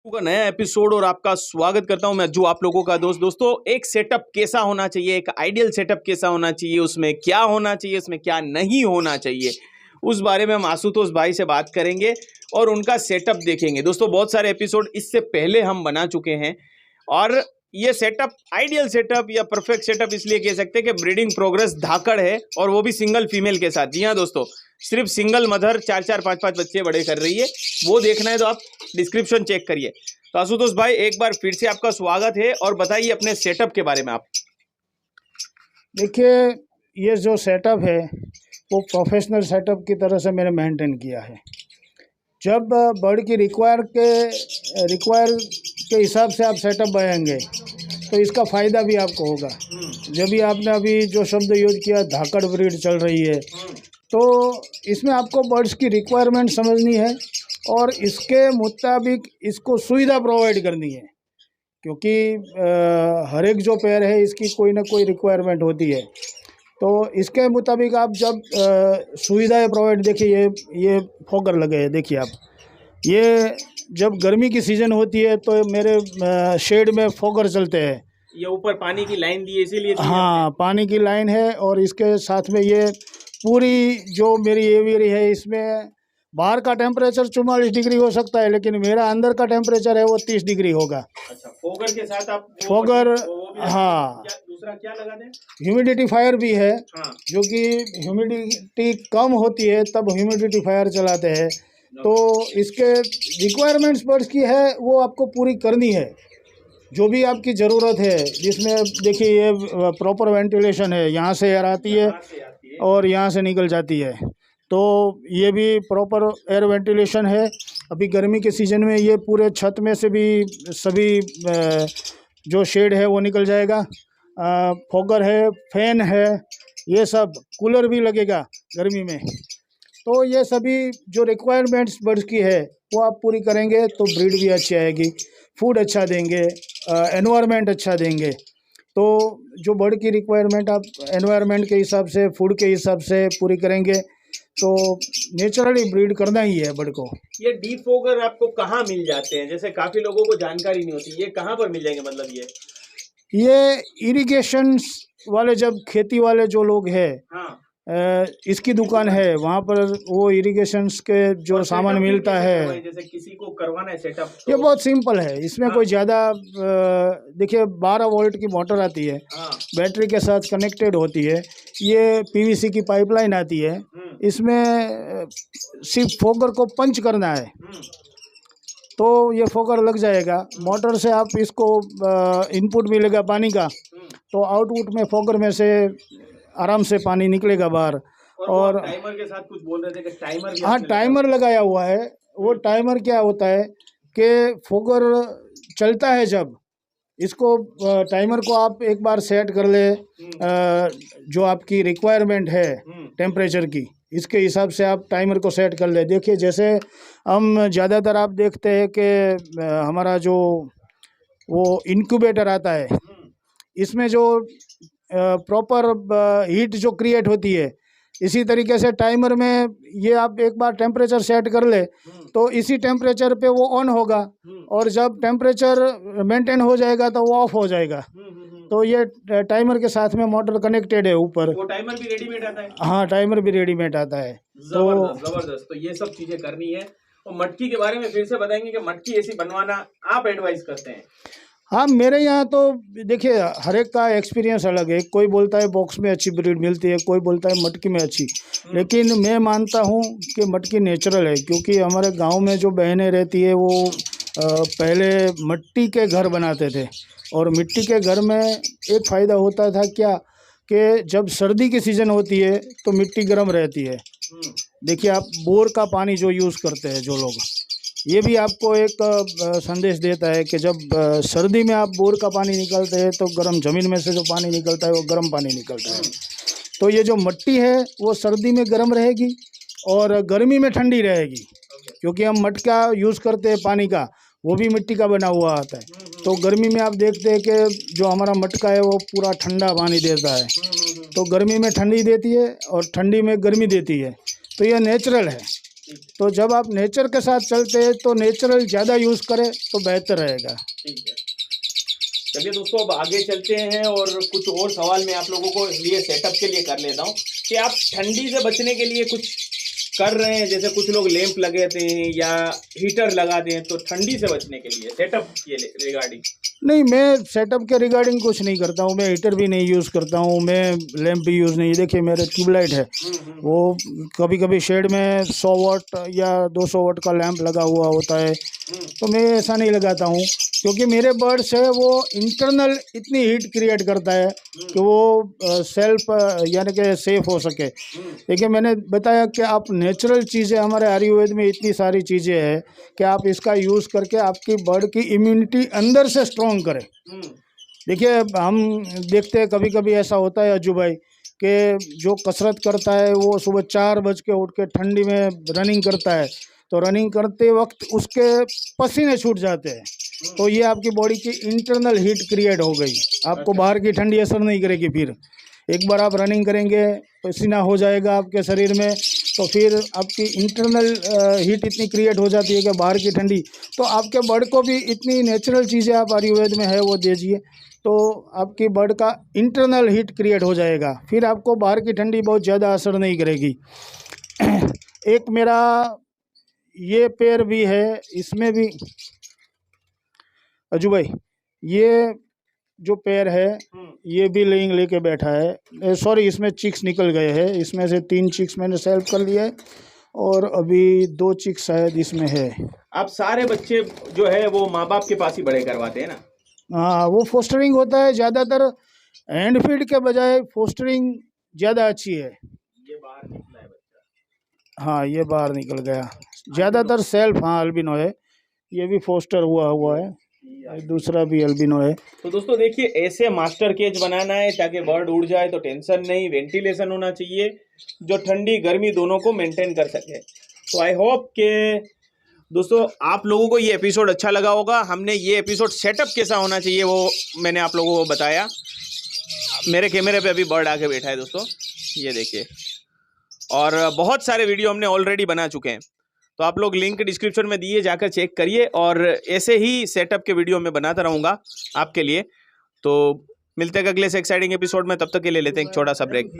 का नया एपिसोड और आपका स्वागत करता हूं मैं जो आप लोगों का दोस्तों एक सेटअप कैसा होना चाहिए, एक आइडियल सेटअप कैसा होना चाहिए, उसमें क्या होना चाहिए, उसमें क्या नहीं होना चाहिए, उस बारे में हम आशुतोष भाई से बात करेंगे और उनका सेटअप देखेंगे। दोस्तों बहुत सारे एपिसोड इससे पहले हम बना चुके हैं और ये सेटअप आइडियल सेटअप या परफेक्ट सेटअप इसलिए कह सकते हैं कि ब्रीडिंग प्रोग्रेस धाकड़ है और वो भी सिंगल फीमेल के साथ। जी हाँ दोस्तों, सिर्फ सिंगल मदर 4-4 5-5 बच्चे बड़े कर रही है, वो देखना है तो आप डिस्क्रिप्शन चेक करिए। तो आशुतोष भाई एक बार फिर से आपका स्वागत है और बताइए अपने सेटअप के बारे में आप। देखिए, ये जो सेटअप है वो प्रोफेशनल सेटअप की तरह से मैंने मेंटेन किया है। जब बर्ड की रिक्वायर के हिसाब से आप सेटअप बनाएंगे तो इसका फ़ायदा भी आपको होगा। जब भी आपने अभी जो शब्द यूज किया धाकड़ ब्रीड चल रही है, तो इसमें आपको बर्ड्स की रिक्वायरमेंट समझनी है और इसके मुताबिक इसको सुविधा प्रोवाइड करनी है, क्योंकि हर एक जो पेयर है इसकी कोई ना कोई रिक्वायरमेंट होती है। तो इसके मुताबिक आप जब सुविधाएं प्रोवाइड, देखिए ये फॉगर लगे हैं, देखिए आप, ये जब गर्मी की सीज़न होती है तो मेरे शेड में फॉगर चलते हैं। ये ऊपर पानी की लाइन दी है इसीलिए। हाँ, पानी की लाइन है और इसके साथ में ये पूरी जो मेरी एवियरी है इसमें बाहर का टेम्परेचर 44 डिग्री हो सकता है, लेकिन मेरा अंदर का टेम्परेचर है वो 30 डिग्री होगा। अच्छा, फोगर के साथ आप फोगर, हाँ, दूसरा क्या लगा दें? ह्यूमिडिटीफायर भी है। हाँ। जो कि ह्यूमिडिटी कम होती है तब ह्यूमिडिटीफायर चलाते हैं। तो इसके रिक्वायरमेंट्स बर्ड्स की है वो आपको पूरी करनी है, जो भी आपकी ज़रूरत है। जिसमें देखिए ये प्रॉपर वेंटिलेशन है, यहाँ से एयर आती है और यहाँ से निकल जाती है, तो ये भी प्रॉपर एयर वेंटिलेशन है। अभी गर्मी के सीज़न में ये पूरे छत में से भी सभी जो शेड है वो निकल जाएगा। फॉगर है, फैन है, ये सब, कूलर भी लगेगा गर्मी में। तो ये सभी जो रिक्वायरमेंट्स बर्ड्स की है वो आप पूरी करेंगे तो ब्रीड भी अच्छी आएगी, फूड अच्छा देंगे, एनवायरनमेंट अच्छा देंगे। तो जो बर्ड की रिक्वायरमेंट आप एनवायरनमेंट के हिसाब से, फूड के हिसाब से पूरी करेंगे तो नेचुरली ब्रीड करना ही है बर्ड को। ये डीफॉगर आपको कहाँ मिल जाते हैं? जैसे काफी लोगों को जानकारी नहीं होती, ये कहाँ पर मिल जाएंगे? मतलब ये इरिगेशन वाले, जब खेती वाले जो लोग हैं, हाँ, इसकी दुकान है, वहाँ पर वो इरिगेशंस के जो सामान मिलता है। जैसे किसी को करवाना है सेटअप तो... ये बहुत सिंपल है, इसमें कोई ज़्यादा, देखिए 12 वोल्ट की मोटर आती है, बैटरी के साथ कनेक्टेड होती है। ये पीवीसी की पाइपलाइन आती है, इसमें सिर्फ फोगर को पंच करना है तो ये फोगर लग जाएगा। मोटर से आप इसको इनपुट मिलेगा पानी का, तो आउटपुट में फोगर में से आराम से पानी निकलेगा बाहर। और टाइमर के साथ कुछ बोल रहे थे कि टाइमर, हाँ, टाइमर लगाया हुआ है। वो टाइमर क्या होता है कि फोगर चलता है जब, इसको टाइमर को आप एक बार सेट कर ले, जो आपकी रिक्वायरमेंट है टेम्परेचर की, इसके हिसाब से आप टाइमर को सेट कर ले। देखिए जैसे हम ज़्यादातर आप देखते हैं कि हमारा जो वो इनक्यूबेटर आता है, इसमें जो प्रॉपर हीट जो क्रिएट होती है, इसी तरीके से टाइमर में ये आप एक बार टेम्परेचर सेट कर ले तो इसी टेम्परेचर पे वो ऑन होगा और जब टेम्परेचर मेंटेन हो जाएगा तो वो ऑफ हो जाएगा। तो ये टाइमर के साथ में मोटर कनेक्टेड है ऊपर। वो टाइमर भी रेडीमेड आता है? हाँ, टाइमर भी रेडीमेड आता है। जबरदस्त। तो ये सब चीजें करनी है। और मटकी के बारे में फिर से बताएंगे कि मटकी ऐसी बनवाना आप एडवाइस करते हैं? हाँ, मेरे यहाँ तो देखिए हर एक का एक्सपीरियंस अलग है। कोई बोलता है बॉक्स में अच्छी ब्रीड मिलती है, कोई बोलता है मटकी में अच्छी, लेकिन मैं मानता हूँ कि मटकी नेचुरल है, क्योंकि हमारे गांव में जो बहनें रहती है वो पहले मिट्टी के घर बनाते थे और मिट्टी के घर में एक फ़ायदा होता था क्या, कि जब सर्दी की सीज़न होती है तो मिट्टी गर्म रहती है। देखिए आप बोर का पानी जो यूज़ करते हैं जो लोग, ये भी आपको एक संदेश देता है कि जब सर्दी में आप बोर का पानी निकालते हैं तो गर्म ज़मीन में से जो पानी निकलता है वो गर्म पानी निकलता है। तो ये जो मिट्टी है वो सर्दी में गर्म रहेगी और गर्मी में ठंडी रहेगी, क्योंकि हम मटका यूज़ करते हैं पानी का, वो भी मिट्टी का बना हुआ आता है। तो गर्मी में आप देखते हैं कि जो हमारा मटका है वो पूरा ठंडा पानी देता है, तो गर्मी में ठंडी देती है और ठंडी में गर्मी देती है। तो यह नेचुरल है। तो जब आप नेचर के साथ चलते हैं तो नेचुरल ज़्यादा यूज़ करें तो बेहतर रहेगा। ठीक है, चलिए दोस्तों अब आगे चलते हैं और कुछ और सवाल मैं आप लोगों को लिए सेटअप के लिए कर लेता हूँ कि आप ठंडी से बचने के लिए कुछ कर रहे हैं, जैसे कुछ लोग लैंप लगाते हैं या हीटर लगाते हैं, तो ठंडी से बचने के लिए सेटअप के रिगार्डिंग। नहीं, मैं सेटअप के रिगार्डिंग कुछ नहीं करता हूँ, मैं हीटर भी नहीं यूज़ करता हूँ, मैं लैंप भी यूज़ नहीं। देखिए मेरे ट्यूबलाइट है, वो कभी कभी शेड में 100 वाट या 200 वाट का लैंप लगा हुआ होता है, तो मैं ऐसा नहीं लगाता हूँ क्योंकि मेरे बर्ड्स है वो इंटरनल इतनी हीट क्रिएट करता है कि वो सेल्फ यानी कि सेफ हो सके। देखिए मैंने बताया कि आप नेचुरल चीज़ें, हमारे आयुर्वेद में इतनी सारी चीज़ें हैं कि आप इसका यूज़ करके आपकी बर्ड की इम्यूनिटी अंदर से स्ट्रॉन्ग करें। देखिए हम देखते हैं कभी कभी ऐसा होता है अज्जू भाई कि जो कसरत करता है वो सुबह 4 बज के उठ के ठंडी में रनिंग करता है, तो रनिंग करते वक्त उसके पसीने छूट जाते हैं, तो ये आपकी बॉडी की इंटरनल हीट क्रिएट हो गई, आपको बाहर की ठंडी असर नहीं करेगी। फिर एक बार आप रनिंग करेंगे, पसीना हो जाएगा आपके शरीर में, तो फिर आपकी इंटरनल हीट इतनी क्रिएट हो जाती है कि बाहर की ठंडी, तो आपके बर्ड को भी इतनी नेचुरल चीज़ें आप आयुर्वेद में है वो दीजिए, तो आपकी बर्ड का इंटरनल हीट क्रिएट हो जाएगा, फिर आपको बाहर की ठंडी बहुत ज़्यादा असर नहीं करेगी। एक मेरा ये पेड़ भी है, इसमें भी अजू भाई ये जो पेड़ है ये भी लेइंग लेके बैठा है, सॉरी इसमें चिक्स निकल गए हैं, इसमें से 3 चिक्स मैंने सेल कर लिए है और अभी 2 चिक्स शायद इसमें है। आप सारे बच्चे जो है वो माँ बाप के पास ही बड़े करवाते हैं ना? हाँ, वो फोस्टरिंग होता है ज़्यादातर, हैंड फीड के बजाय फोस्टरिंग ज़्यादा अच्छी है। ये बाहर निकला है बच्चा? हाँ ये बाहर निकल गया, ज़्यादातर सेल्फ, हाँ अल्बिनो है, ये भी फोस्टर हुआ है, दूसरा भी अल्बिनो है। तो दोस्तों देखिए ऐसे मास्टर केज बनाना है ताकि बर्ड उड़ जाए तो टेंशन नहीं, वेंटिलेशन होना चाहिए जो ठंडी गर्मी दोनों को मेंटेन कर सके। तो आई होप के दोस्तों आप लोगों को ये एपिसोड अच्छा लगा होगा। हमने ये एपिसोड सेटअप कैसा होना चाहिए वो मैंने आप लोगों को बताया। मेरे कैमरे पे अभी बर्ड आके बैठा है दोस्तों, ये देखिए, और बहुत सारे वीडियो हमने ऑलरेडी बना चुके हैं, तो आप लोग लिंक डिस्क्रिप्शन में दिए, जाकर चेक करिए, और ऐसे ही सेटअप के वीडियो मैं बनाता रहूँगा आपके लिए। तो मिलते हैं अगले से एक्साइटिंग एपिसोड में, तब तक के लिए लेते हैं एक छोटा सा ब्रेक।